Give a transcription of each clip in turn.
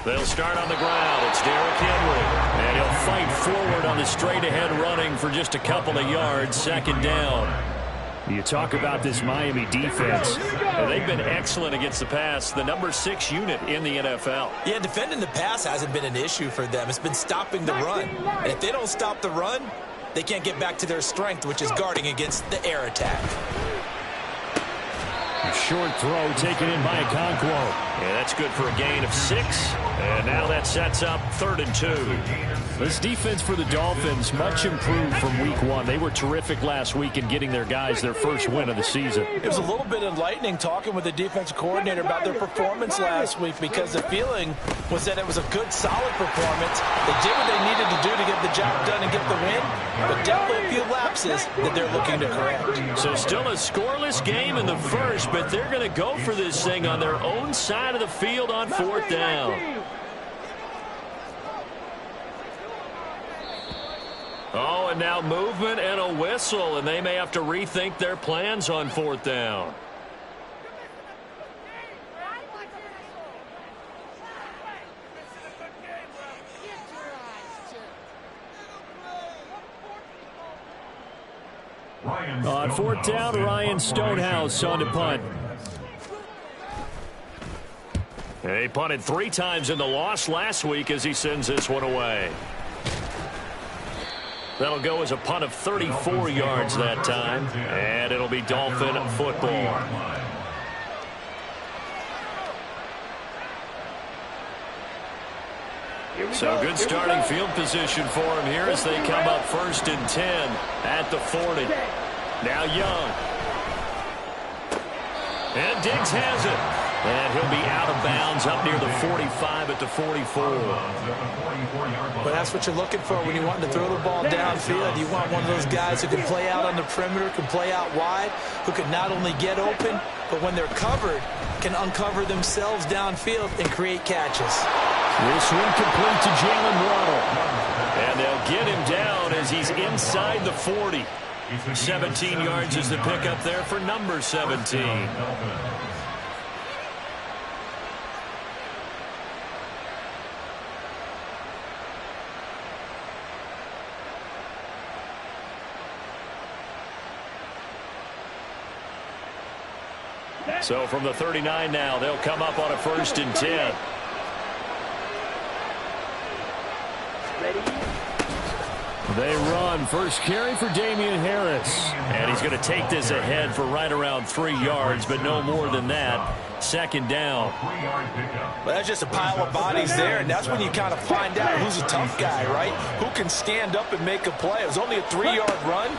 They'll start on the ground. It's Derrick Henry. And he'll fight forward on the straight-ahead running for just a couple of yards. Second down. You talk about this Miami defense. They've been excellent against the pass. The number 6 unit in the NFL. Yeah, defending the pass hasn't been an issue for them. It's been stopping the run. And if they don't stop the run, they can't get back to their strength, which is guarding against the air attack. A short throw taken in by Okonkwo. Yeah, that's good for a gain of 6. And now that sets up 3rd and 2. This defense for the Dolphins, much improved from week 1. They were terrific last week in getting their guys their first win of the season. It was a little bit enlightening talking with the defensive coordinator about their performance last week, because the feeling was that it was a good, solid performance. They did what they needed to do to get the job done and get the win, but definitely a few lapses that they're looking to correct. So still a scoreless game in the first, but they're going to go for this thing on their own side of the field on 4th down. Oh, and now movement and a whistle, and they may have to rethink their plans on 4th down. On 4th down, Ryan Stonehouse on to punt. He punted 3 times in the loss last week as he sends this one away. That'll go as a punt of 34 yards that time, and it'll be Dolphin football. So good starting field position for him here as they come up 1st and 10 at the 40. Now Young. And Diggs has it. And he'll be out of bounds up near the 45 at the 44. But that's what you're looking for when you want to throw the ball downfield. You want one of those guys who can play out on the perimeter, can play out wide, who can not only get open, but when they're covered, can uncover themselves downfield and create catches. This one complete to Jalen Waddle. And they'll get him down as he's inside the 40. 17 yards is the pickup there for number 17. So from the 39 now, they'll come up on a 1st and 10. They run. First carry for Damian Harris. And he's going to take this ahead for right around 3 yards, but no more than that. 2nd down. Well, that's just a pile of bodies there, and that's when you kind of find out who's a tough guy, right? Who can stand up and make a play. It was only a 3-yard run,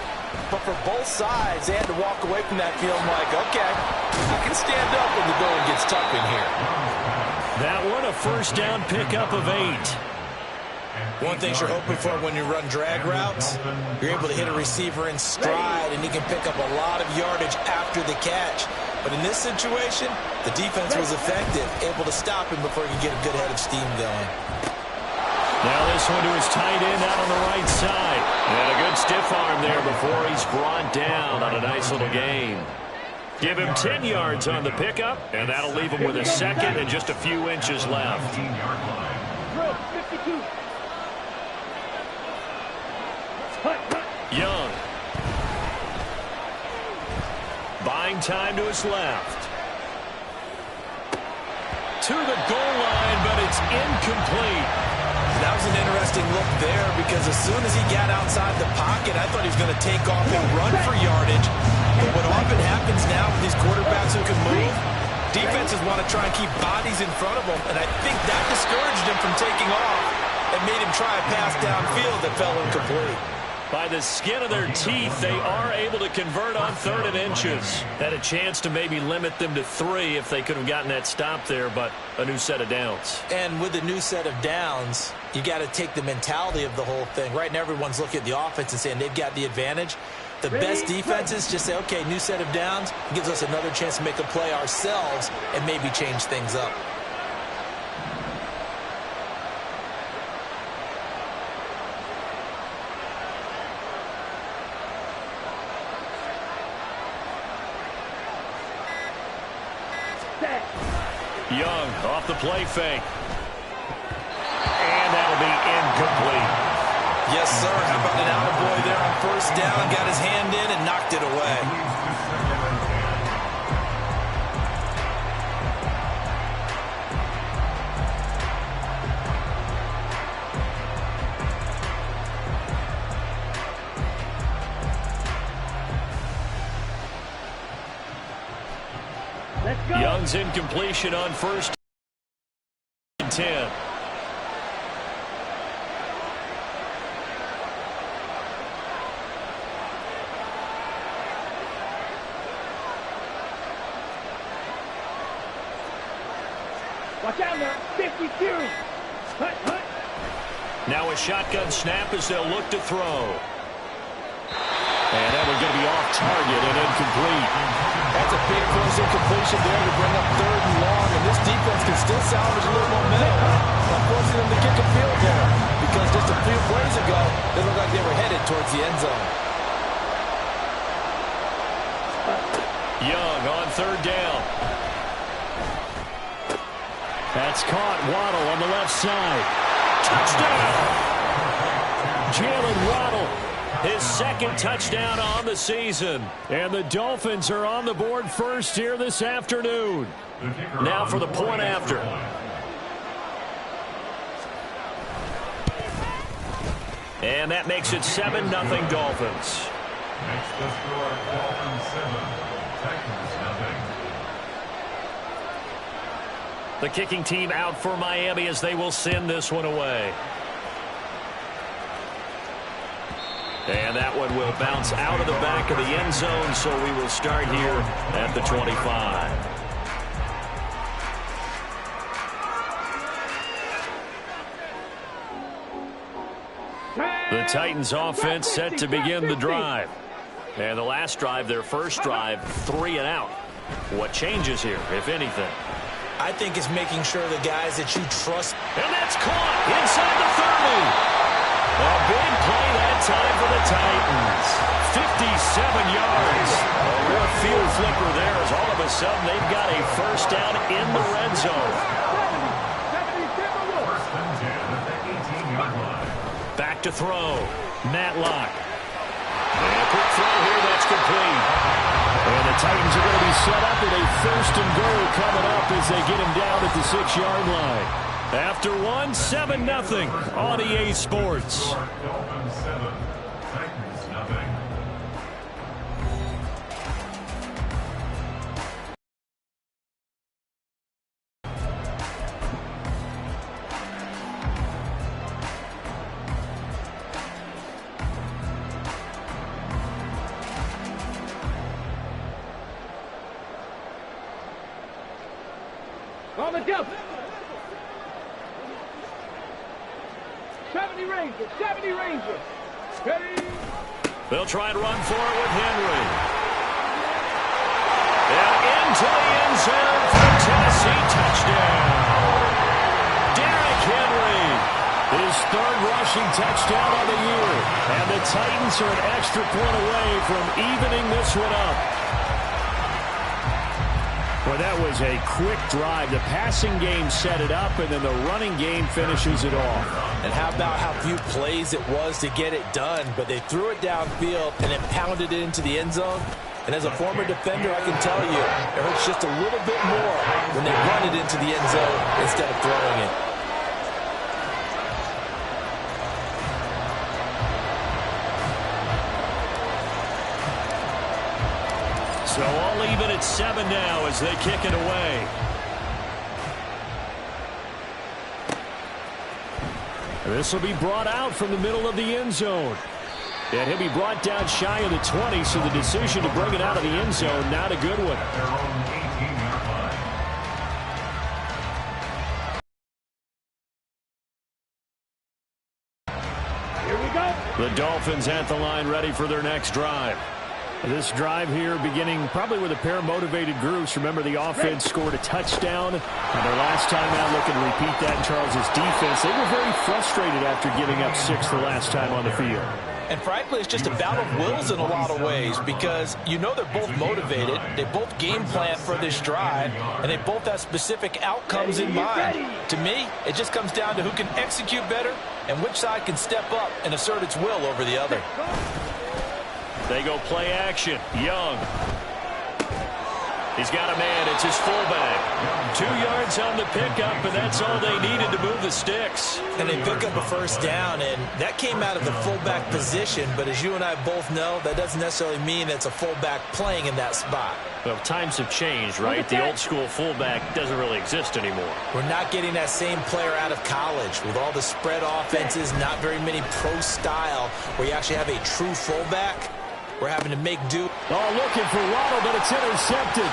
but for both sides, they had to walk away from that feeling like, okay, I can stand up when the going gets tough in here. That one a 1st down pickup of 8. One thing you're hoping for when you run drag routes, you're able to hit a receiver in stride, and he can pick up a lot of yardage after the catch. But in this situation, the defense was effective, able to stop him before he could get a good head of steam going. Now this one to his tight end out on the right side. And a good stiff arm there before he's brought down on a nice little gain. Give him 10 yards on the pickup, and that'll leave him with a 2nd and just a few inches left. Young. Buying time to his left. To the goal line, but it's incomplete. That was an interesting look there, because as soon as he got outside the pocket, I thought he was going to take off and run for yardage. But what often happens now with these quarterbacks who can move, defenses want to try and keep bodies in front of them, and I think that discouraged him from taking off and made him try a pass downfield that fell incomplete. By the skin of their teeth, they are able to convert on 3rd and inches. Had a chance to maybe limit them to 3 if they could have gotten that stop there, but a new set of downs. And with the new set of downs, you got to take the mentality of the whole thing. Right now, everyone's looking at the offense and saying they've got the advantage. The best defenses just say, okay, new set of downs, gives us another chance to make a play ourselves and maybe change things up. Young off the play fake. And that'll be incomplete. Yes, sir. How about an attaboy there on first down? Got his hand in and knocked it away. Young's incompletion on first and 10. Watch out now, 52. Hut, hut. Now a shotgun snap as they'll look to throw. And that one's going to be off target and incomplete. That's a big close incompletion there to bring up 3rd and long, and this defense can still salvage a little momentum by forcing them to kick a field goal, because just a few plays ago, they looked like they were headed towards the end zone. Young on 3rd down. That's caught. Waddle on the left side. Touchdown! Jalen Waddle, his 2nd touchdown on the season. And the Dolphins are on the board first here this afternoon. Now for the point after. And that makes it 7-0 Dolphins. Next the score, Dolphins 7, Titans 0. The kicking team out for Miami as they will send this one away. And that one will bounce out of the back of the end zone, so we will start here at the 25. The Titans offense set to begin the drive. And the last drive, their first drive, 3 and out. What changes here, if anything? I think it's making sure the guys that you trust. And that's caught inside the 30. A big play that time for the Titans. 57 yards. A real field flipper there as all of a sudden they've got a first down in the red zone. First and 10 at the 18-yard line. Back to throw. Matlock. And a quick throw here that's complete. And the Titans are going to be set up with a 1st and goal coming up as they get him down at the 6-yard line. After one, 7-0 on EA Sports. Dolphins 7, Titans 0. On the jump. 70 Rangers, 70 Rangers. Ready? They'll try and run for it with Henry. And into the end zone for Tennessee touchdown. Derrick Henry, his 3rd rushing touchdown of the year. And the Titans are an extra point away from evening this one up. Well, that was a quick drive. The passing game set it up, and then the running game finishes it off. And how about how few plays it was to get it done, but they threw it downfield and then pounded it into the end zone. And as a former defender, I can tell you, it hurts just a little bit more when they run it into the end zone instead of throwing it. So all even at 7 now as they kick it away. This will be brought out from the middle of the end zone. And he'll be brought down shy of the 20, so the decision to bring it out of the end zone, not a good one. Their own 18-yard line. Here we go. The Dolphins at the line ready for their next drive. This drive here beginning probably with a pair of motivated groups. Remember, the offense scored a touchdown. And their last time out, looking to repeat that in Charles's defense. They were very frustrated after giving up 6 the last time on the field. And frankly, it's just a battle of wills in a lot of ways because you know they're both motivated, they both game plan for this drive, and they both have specific outcomes in mind. To me, it just comes down to who can execute better and which side can step up and assert its will over the other. They go play action. Young. He's got a man. It's his fullback. 2 yards on the pickup, and that's all they needed to move the sticks. And they pick up a first down, and that came out of the fullback position. But as you and I both know, that doesn't necessarily mean it's a fullback playing in that spot. Well, times have changed, right? The old school fullback doesn't really exist anymore. We're not getting that same player out of college with all the spread offenses, not very many pro style, where you actually have a true fullback. We're having to make do. Oh, looking for Waddle, but it's intercepted.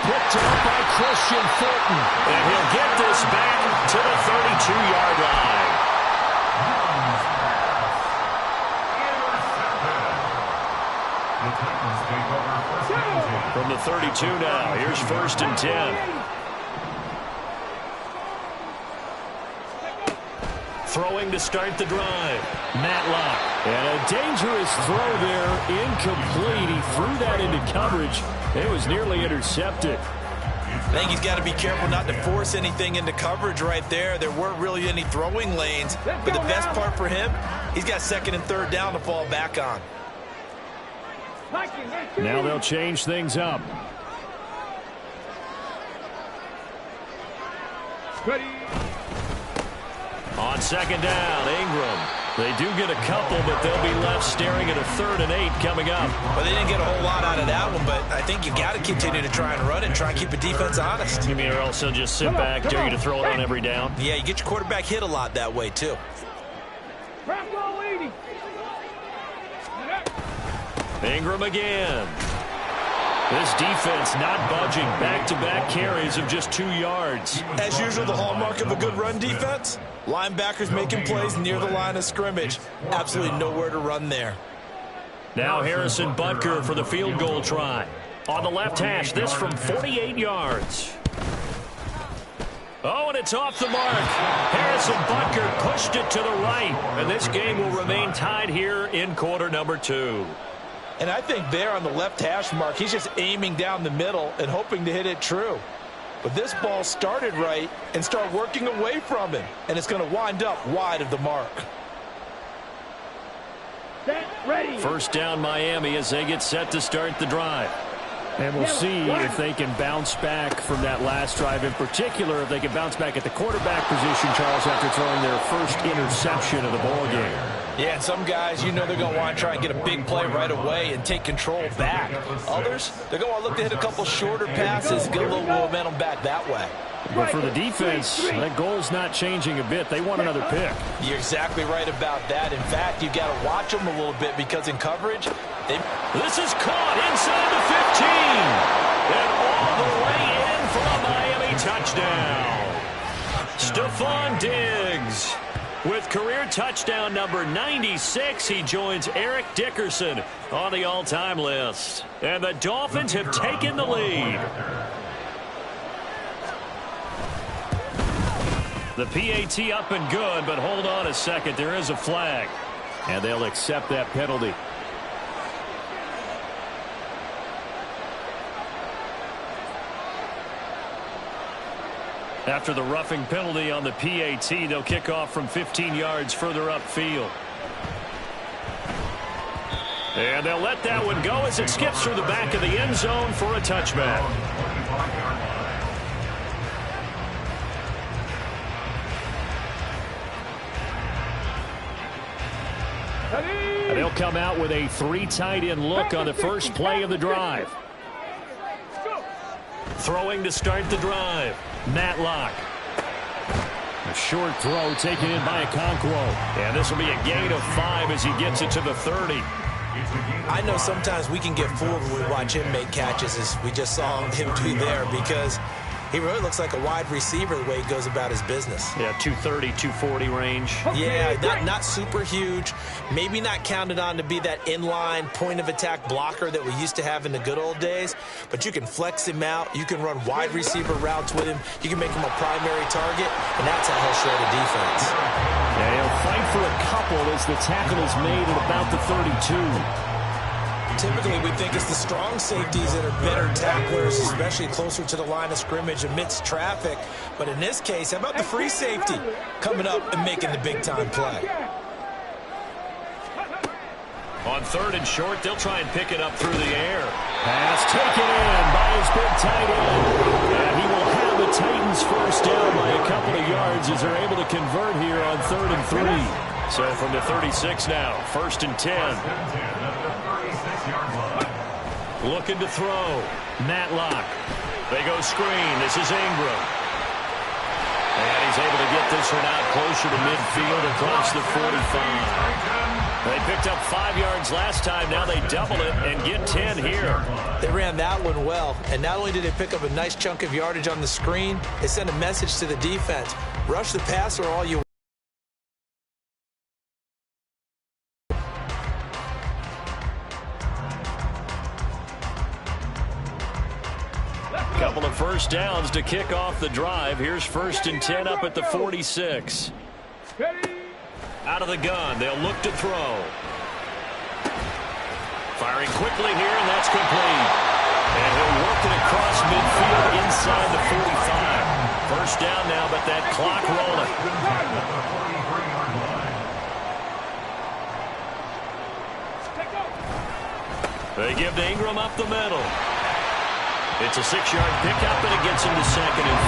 Picked up by Christian Fulton. And he'll get this back to the 32-yard line. From the 32 now, here's 1st and 10. Throwing to start the drive. Matlock. And a dangerous throw there. Incomplete. He threw that into coverage. It was nearly intercepted. I think he's got to be careful not to force anything into coverage right there. There weren't really any throwing lanes. But the best part for him, he's got 2nd and 3rd down to fall back on. Now they'll change things up. Ready. On 2nd down, Ingram. They do get a couple, but they'll be left staring at a 3rd and 8 coming up. Well, they didn't get a whole lot out of that one, but I think you got to continue to try and run and try and keep the defense honest. You mean or else they'll just sit back, dare you to throw it on every down? Yeah, you get your quarterback hit a lot that way, too. Ingram again. This defense not budging. Back-to-back carries of just 2 yards. As usual, the hallmark of a good run defense, linebackers making plays near the line of scrimmage. Absolutely nowhere to run there. Now Harrison Butker for the field goal try. On the left hash, this from 48 yards. Oh, and it's off the mark. Harrison Butker pushed it to the right. And this game will remain tied here in quarter number 2. And I think there on the left hash mark, he's just aiming down the middle and hoping to hit it true. But this ball started right and start working away from him. And it's going to wind up wide of the mark. Ready. 1st down Miami as they get set to start the drive. And we'll see if they can bounce back from that last drive. In particular, if they can bounce back at the quarterback position, Charles, after throwing their first interception of the ball game. Yeah, and some guys, you know they're going to want to try and get a big play right away and take control back. Others, they're going to want to look to hit a couple shorter passes, get a little momentum back that way. But for the defense, that goal's not changing a bit. They want another pick. You're exactly right about that. In fact, you've got to watch them a little bit because in coverage, this is caught inside the 15. And all the way in for a Miami touchdown. Stephon Diggs with career touchdown number 96. He joins Eric Dickerson on the all-time list. And the Dolphins have taken the lead. The PAT up and good, but hold on a second. There is a flag. And they'll accept that penalty. After the roughing penalty on the PAT, they'll kick off from 15 yards further upfield. And they'll let that one go as it skips through the back of the end zone for a touchback. And they'll come out with a 3 tight end look on the first play of the drive. Throwing to start the drive. Matlock. A short throw taken in by Okonkwo. And this will be a gain of 5 as he gets it to the 30. I know sometimes we can get fooled when we watch him make catches, as we just saw him do there, because He really looks like a wide receiver the way he goes about his business. Yeah, 230, 240 range. Yeah, not super huge. Maybe not counted on to be that inline point-of-attack blocker that we used to have in the good old days. But you can flex him out. You can run wide receiver routes with him. You can make him a primary target, and that's how he'll shred a defense. Yeah, he'll fight for a couple as the tackle is made at about the 32. Typically, we think it's the strong safeties that are better tacklers, especially closer to the line of scrimmage amidst traffic. But in this case, how about the free safety coming up and making the big-time play? On 3rd and short, they'll try and pick it up through the air. Pass taken in by his big tight end. And he will have the Titans first down by a couple of yards as they're able to convert here on 3rd and 3. So from the 36 now, 1st and 10. Looking to throw. Matlock. They go screen. This is Ingram. And he's able to get this one out closer to midfield across the 45. They picked up 5 yards last time. Now they double it and get 10 here. They ran that one well. And not only did they pick up a nice chunk of yardage on the screen, they sent a message to the defense. Rush the passer all you want. Couple of first downs to kick off the drive. Here's 1st and 10 up at the 46. Out of the gun. They'll look to throw. Firing quickly here, and that's complete. And he'll work it across midfield inside the 45. First down now, but that clock rolling. They give to Ingram up the middle. It's a 6-yard pickup, and it gets him to 2nd and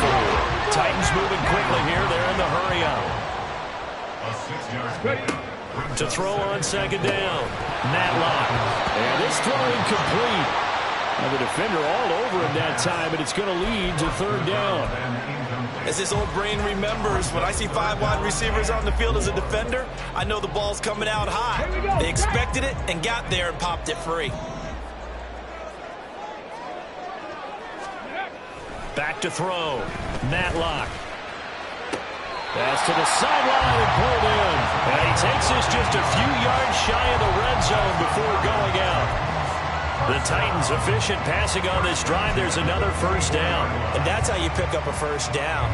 4. Titans moving quickly here. They're in the hurry up. To throw on 2nd down. Matlock. And this throw incomplete. Now the defender all over him that time, and it's going to lead to 3rd down. As his old brain remembers, when I see 5 wide receivers on the field as a defender, I know the ball's coming out high. They expected it and got there and popped it free. Back to throw. Matlock. Pass to the sideline and pulled in. And he takes this just a few yards shy of the red zone before going out. The Titans efficient passing on this drive. There's another first down. And that's how you pick up a first down.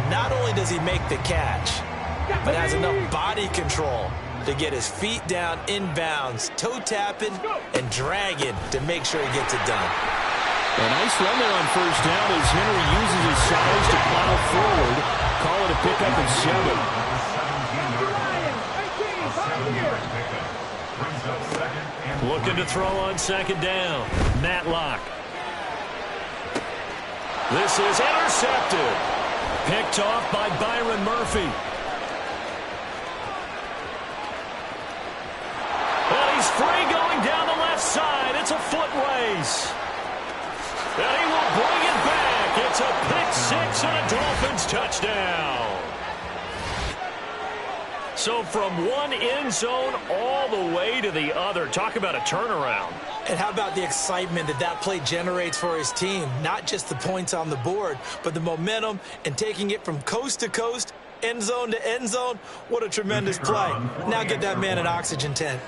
Not only does he make the catch, but has enough body control to get his feet down inbounds, toe tapping and dragging to make sure he gets it done. A nice run there on first down as Henry uses his size to plow forward. Call it a pickup of 7. Looking to throw on 2nd down. Matlock. This is intercepted. Picked off by Byron Murphy. And he's free going down the left side. It's a foot race. And he will bring it back. It's a pick 6 and a Dolphins touchdown. So from one end zone all the way to the other. Talk about a turnaround. And how about the excitement that play generates for his team? Not just the points on the board, but the momentum and taking it from coast to coast, end zone to end zone. What a tremendous play. Now get that man an oxygen tent.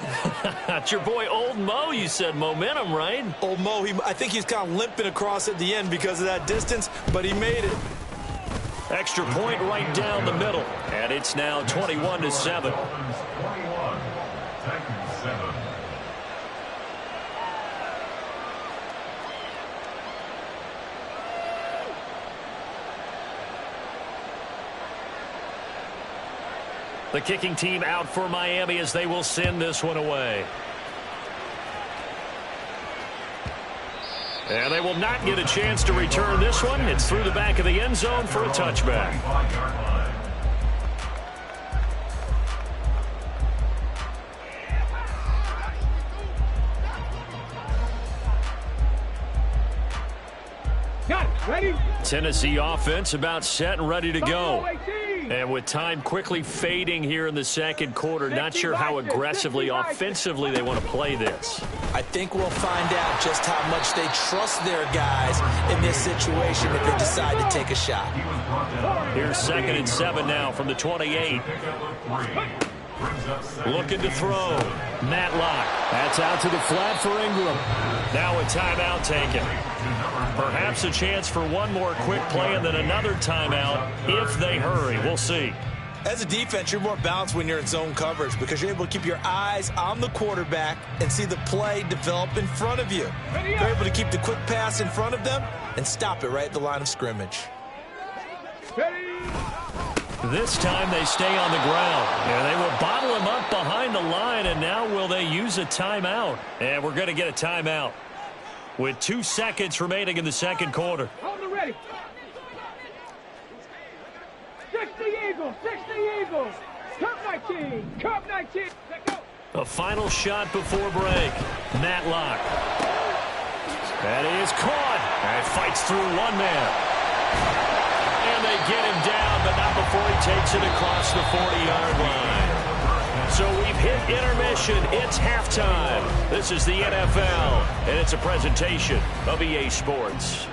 That's your boy Old Mo. You said momentum, right? Old Mo, I think he's kind of limping across at the end because of that distance, but he made it. Extra point right down the middle. And it's now 21-7. The kicking team out for Miami as they will send this one away. And they will not get a chance to return this one. It's through the back of the end zone for a touchback. Got it. Ready? Tennessee offense about set and ready to go. And with time quickly fading here in the second quarter, not sure how aggressively, offensively they want to play this. I think we'll find out just how much they trust their guys in this situation if they decide to take a shot. Here's 2nd and 7 now from the 28. Looking to throw. Matlock. That's out to the flat for Ingram. Now a timeout taken. Perhaps a chance for one more quick play and then another timeout if they hurry. We'll see. As a defense, you're more balanced when you're in zone coverage because you're able to keep your eyes on the quarterback and see the play develop in front of you. You're able to keep the quick pass in front of them and stop it right at the line of scrimmage. This time they stay on the ground. Yeah, they will bottle him up behind the line, and now will they use a timeout? And we're going to get a timeout with 2 seconds remaining in the second quarter. On the ready. 60 Eagles, 60 Eagles. Cup 19, Cup 19. Let go. A final shot before break. Matlock. And he is caught. And fights through one man. And they get him down, but not before he takes it across the 40-yard line. So we've hit intermission. It's halftime. This is the NFL, and it's a presentation of EA Sports.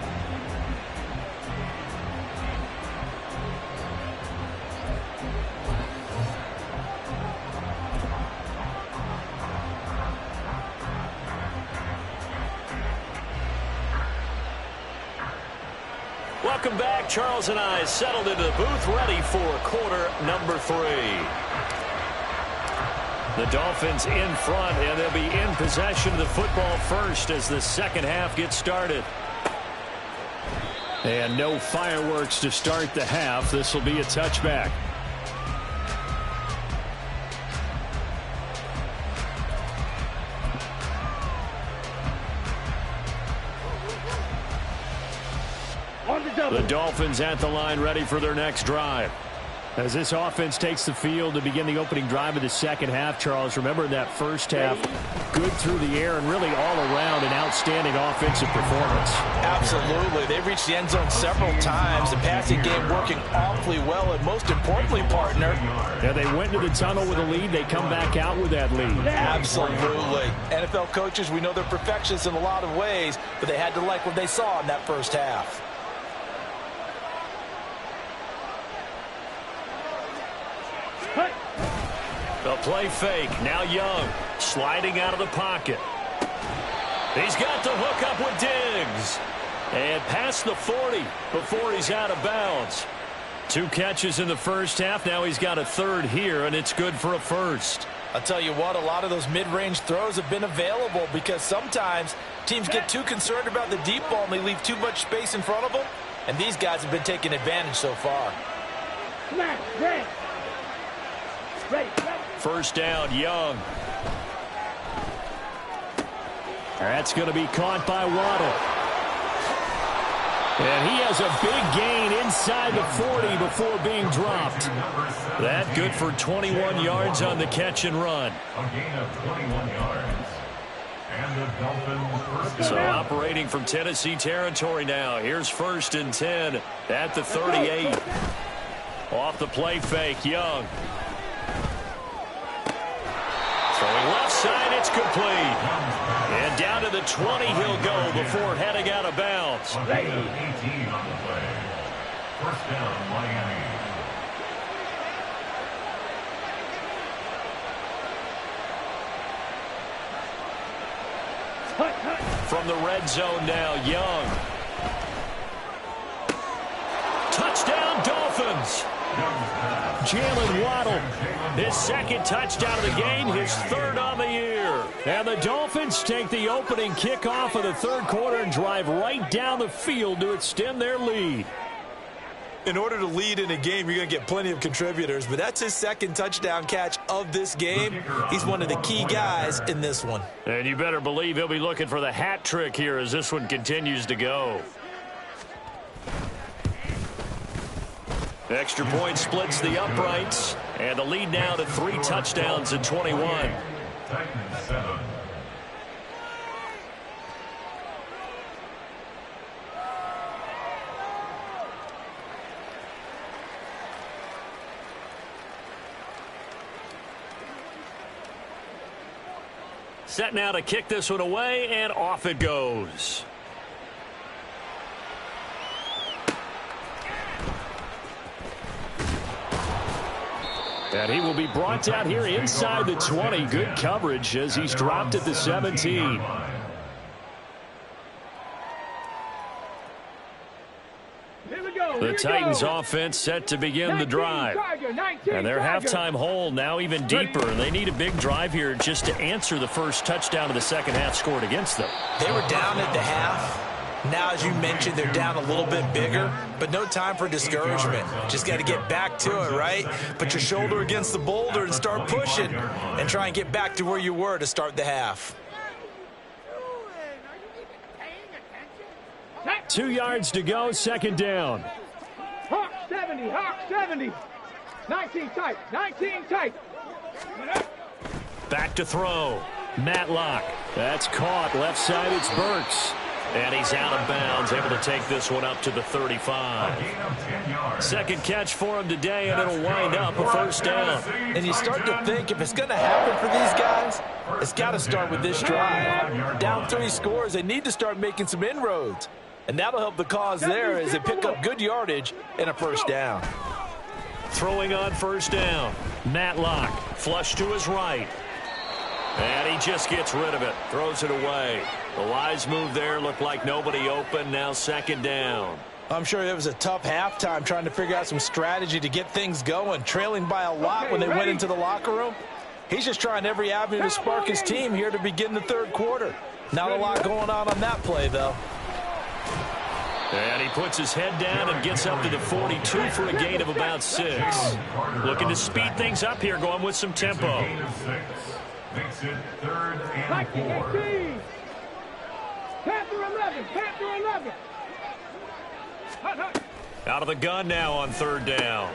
Welcome back. Charles and I settled into the booth, ready for quarter number 3. The Dolphins in front, and they'll be in possession of the football first as the second half gets started. And no fireworks to start the half. This will be a touchback. The Dolphins at the line, ready for their next drive. As this offense takes the field to begin the opening drive of the second half, Charles, remember in that first half, good through the air and really all around an outstanding offensive performance. Absolutely. They've reached the end zone several times. The passing game working awfully well, and most importantly, partner. Yeah, they went to the tunnel with a lead. They come back out with that lead. Absolutely. NFL coaches, we know they're perfectionists in a lot of ways, but they had to like what they saw in that first half. The play fake. Now Young sliding out of the pocket. He's got the hook up with Diggs. And past the 40 before he's out of bounds. 2 catches in the first half. Now he's got a third here, and it's good for a first. I'll tell you what, a lot of those mid-range throws have been available because sometimes teams get too concerned about the deep ball and they leave too much space in front of them. And these guys have been taking advantage so far. Smash, red. Ready, ready. First down, Young. That's going to be caught by Waddle. And he has a big gain inside the 40 before being dropped. That good for 21 yards on the catch and run. A gain of 21 yards. And the Dolphins first So down. operating from Tennessee territory now. Here's 1st and 10 at the 38. Off the play fake, Young. Throwing left side, it's complete. And down to the 20 he'll go before heading out of bounds. A gain of 18 on the play. First down, Miami. From the red zone now, Young. Touchdown, Dolphins. Jalen Waddle, his 2nd touchdown of the game, his 3rd on the year. And the Dolphins take the opening kickoff of the 3rd quarter and drive right down the field to extend their lead. In order to lead in a game, you're going to get plenty of contributors, but that's his 2nd touchdown catch of this game. He's one of the key guys in this one. And you better believe he'll be looking for the hat trick here as this one continues to go. Extra point splits the uprights, and the lead now to 3 touchdowns at 21. Titans 7. Set now to kick this one away, and off it goes. And he will be brought down here inside the 20. Good coverage as he's dropped at the 17. The Titans offense set to begin the drive. And their halftime hole now even deeper. And they need a big drive here just to answer the first touchdown of the second half scored against them. They were down at the half. Now, as you mentioned, they're down a little bit bigger, but no time for discouragement. Just got to get back to it, right? Put your shoulder against the boulder and start pushing and try and get back to where you were to start the half. 2 yards to go, second down. Hawk 70, Hawk 70. 19 tight, 19 tight. Back to throw. Matlock. That's caught. Left side, it's Burks. And he's out of bounds, able to take this one up to the 35. Second catch for him today, and it'll wind up a first down. And you start to think, if it's going to happen for these guys, it's got to start with this drive. Down 3 scores, they need to start making some inroads. And that'll help the cause there as they pick up good yardage and a first down. Throwing on first down. Matlock. Flush to his right. And he just gets rid of it. Throws it away. The wise move there. Looked like nobody open. Now second down. I'm sure it was a tough halftime trying to figure out some strategy to get things going. Trailing by a lot when they went into the locker room. He's just trying every avenue to spark his team here to begin the third quarter. Not a lot going on that play, though. And he puts his head down and gets up to the 42 for a gain of about 6. Looking to speed things up here, going with some tempo. Makes it 3rd and 4. 18. Panther 11, Panther 11. Hut, hut. Out of the gun now on third down.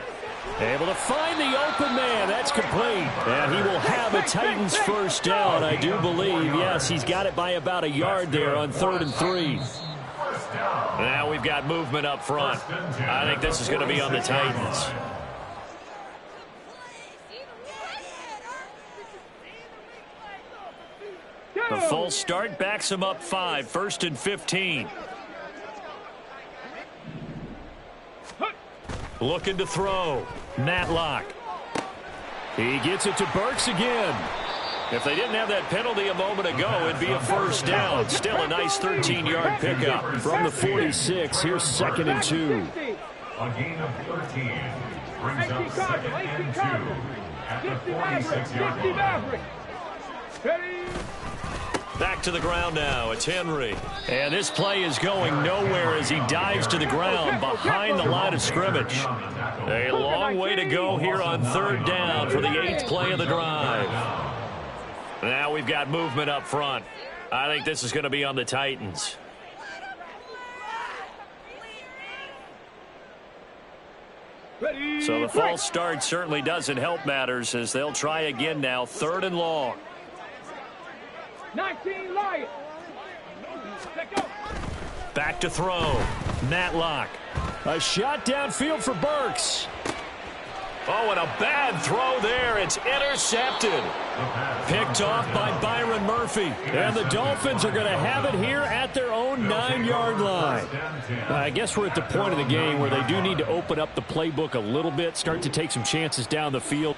Able to find the open man. That's complete. And he will have a Titans first down, I do believe. Yes, he's got it by about a yard there on 3rd and 3. Now we've got movement up front. I think this is going to be on the Titans. The full start backs him up 5, 1st and 15. Looking to throw. Matlock. He gets it to Burks again. If they didn't have that penalty a moment ago, it'd be a first down. Still a nice 13-yard pickup. From the 46, here's 2nd and 2. A gain of 13 brings up 2nd and 2 at the 46-yard line. Back to the ground now. It's Henry. And this play is going nowhere as he dives to the ground behind the line of scrimmage. A long way to go here on third down for the 8th play of the drive. Now we've got movement up front. I think this is going to be on the Titans. So the false start certainly doesn't help matters as they'll try again now. 3rd and long. 19 Lions. Back to throw. Matlock. A shot downfield for Burks. Oh, and a bad throw there. It's intercepted. Picked off by Byron Murphy. And the Dolphins are going to have it here at their own 9-yard line. I guess we're at the point of the game where they do need to open up the playbook a little bit, start to take some chances down the field.